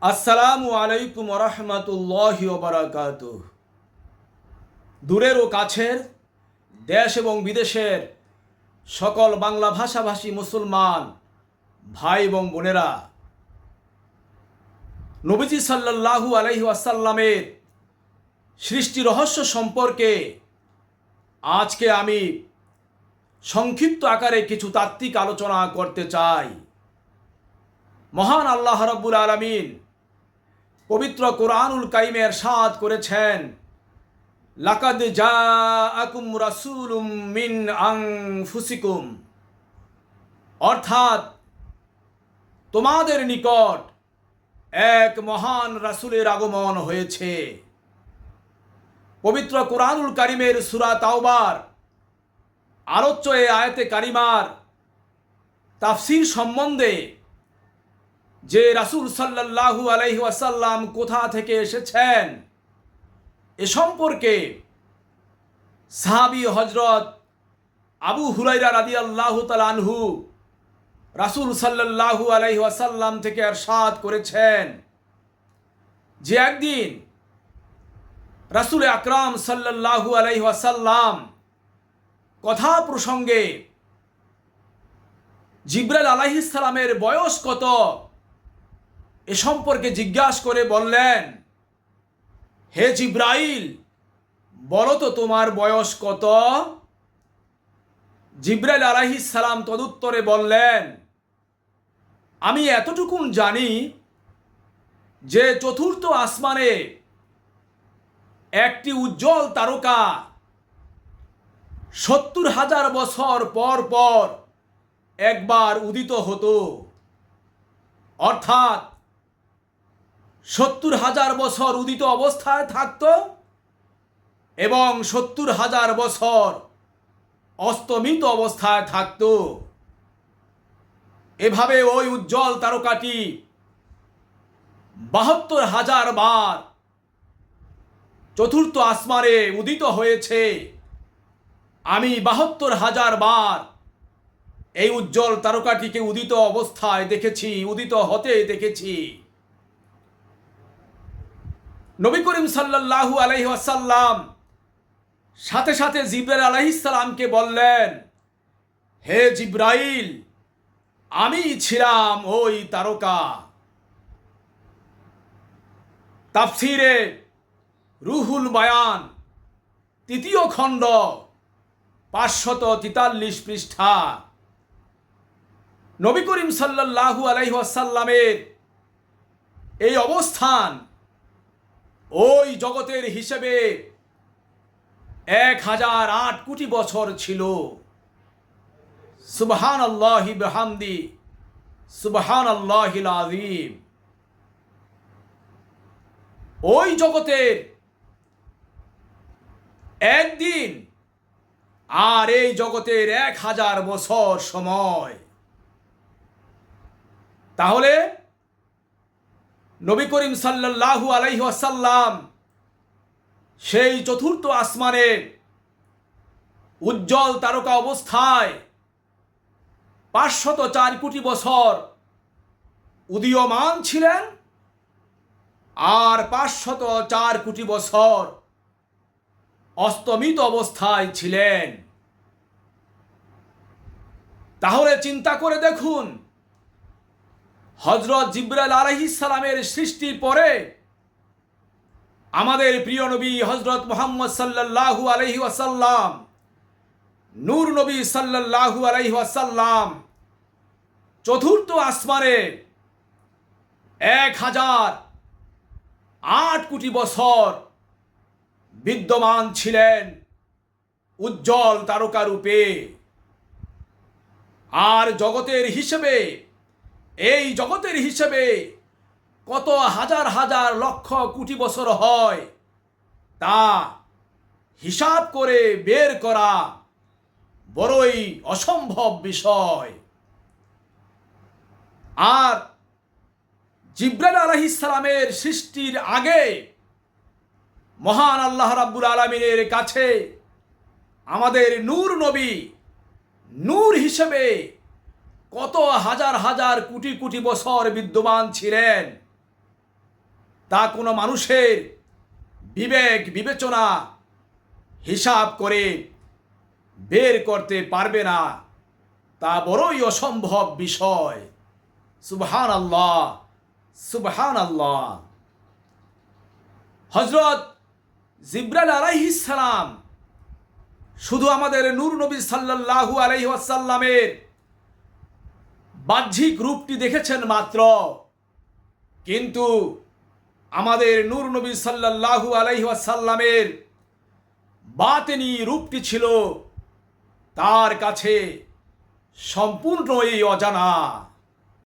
আসসালামু আলাইকুম রহমতুল্লাহি ওবারাকাতুহ। দূরের ও কাছের, দেশ এবং বিদেশের সকল বাংলা ভাষাভাষী মুসলমান ভাই এবং বোনেরা, নবীজি সাল্লাল্লাহু আলাইহি ওয়াসাল্লামের সৃষ্টি রহস্য সম্পর্কে আজকে আমি সংক্ষিপ্ত আকারে কিছু তাত্ত্বিক আলোচনা করতে চাই। মহান আল্লাহ রাব্বুল আলামিন পবিত্র কোরআনুল কারিমে ইরশাদ করেছেন, লাকাদ জাআকুম রাসূলুম মিন আনফুসিকুম, অর্থাৎ তোমাদের নিকট এক মহান রাসূলের আগমন হয়েছে। পবিত্র কোরআনুল কারিমের সূরা তাওবার আলোচ্য এই আয়াতে কারিমার তাফসীর সম্বন্ধে, যে রাসূল সাল্লাল্লাহু আলাইহি ওয়াসাল্লাম কোথা থেকে এসেছেন এ সম্পর্কে সাহাবী হযরত আবু হুরায়রা রাদিয়াল্লাহু তাআলা আনহু রাসূল সাল্লাল্লাহু আলাইহি ওয়াসাল্লাম থেকে ইরশাদ করেছেন যে একদিন রাসূল আকরাম সাল্লাল্লাহু আলাইহি ওয়াসাল্লাম কথা প্রসঙ্গে জিবরাইল আলাইহিস সালামের বয়স কত এ সম্পর্কে জিজ্ঞাসা করে বললেন, হে জিব্রাইল, বলো তো তোমার বয়স কত? জিবরাইল আলাইহিস সালাম তদুত্তরে বললেন, আমি এতটুকুন জানি যে চতুর্থ আসমানে একটি উজ্জ্বল তারকা ৭০,০০০ বছর পর পর একবার উদিত হতো, অর্থাৎ ৭০,০০০ বছর উদিত অবস্থায় থাকত এবং ৭০,০০০ বছর অস্তমিত অবস্থায় থাকত। এভাবে ওই উজ্জ্বল তারকাটি ৭২,০০০ বার চতুর্থ আসমানে উদিত হয়েছে। আমি ৭২,০০০ বার এই উজ্জ্বল তারকাটিকে উদিত অবস্থায় দেখেছি, উদিত হতে দেখেছি। নবী করিম সাল্লাল্লাহু আলাইহি ওয়াসাল্লাম সাথে সাথে জিবরাইল আলাইহিস সালামকে বললেন, হে জিবরাইল, আমি ছিলাম ওই তারকা। তাফসীরে রুহুল বায়ান ৩য় খণ্ড ৫৪৩ পৃষ্ঠা। নবী করিম সাল্লাল্লাহু আলাইহি ওয়াসাল্লামের এই অবস্থান ওই জগতের হিসেবে ১০০৮ কোটি বছর ছিল। সুবহানাল্লাহি বিহামদি, সুবহানাল্লাহিল আযীম। ওই জগতের একদিন আর এই জগতের ১০০০ বছর সময়। তাহলে নবী করিম সাল্লাল্লাহু আলাইহি ওয়াসাল্লাম সেই চতুর্থ আসমানে উজ্জ্বল তারকা অবস্থায় ৫০৪ কোটি বছর উদীয়মান ছিলেন আর ৫০৪ কোটি বছর অস্তমিত অবস্থায় ছিলেন। তাহলে চিন্তা করে দেখুন, হযরত জিবরাইল আলাইহিস সালামের সৃষ্টির পরে আমাদের প্রিয় নবী হযরত মুহাম্মদ সাল্লাল্লাহু আলাইহি ওয়াসাল্লাম, নূর নবী সাল্লাল্লাহু আলাইহি ওয়াসাল্লাম চতুর্থ আসমানে ১০০৮ কোটি বছর বিদ্যমান ছিলেন উজ্জ্বল তারকা রূপে। আর জগতের হিসেবে, এই জগতের হিসেবে কত হাজার হাজার লক্ষ কোটি বছর হয় তা হিসাব করে বের করা বড়ই অসম্ভব বিষয়। আর জিবরাইল আলাইহিস সালামের সৃষ্টির আগে মহান আল্লাহ রাব্বুল আলামিনের কাছে আমাদের নূর নবী নূর হিসেবে কত হাজার হাজার কোটি কোটি বছর বিদ্যমান ছিলেন তা কোনো মানুষের বিবেক বিবেচনা হিসাব করে বের করতে পারবে না, তা বড়ই অসম্ভব বিষয়। সুবহানাল্লাহ, সুবহানাল্লাহ। হযরত জিবরাইল আলাইহিস সালাম শুধু আমাদের নূর নবী সাল্লাল্লাহু আলাইহি ওয়াসাল্লামের বাহ্যিক রূপটি দেখেছেন মাত্র, কিন্তু আমাদের নূর নবী সাল্লাল্লাহু আলাইহি ওয়াসাল্লামের বাতেনি রূপটি ছিল তার কাছে সম্পূর্ণই অজানা।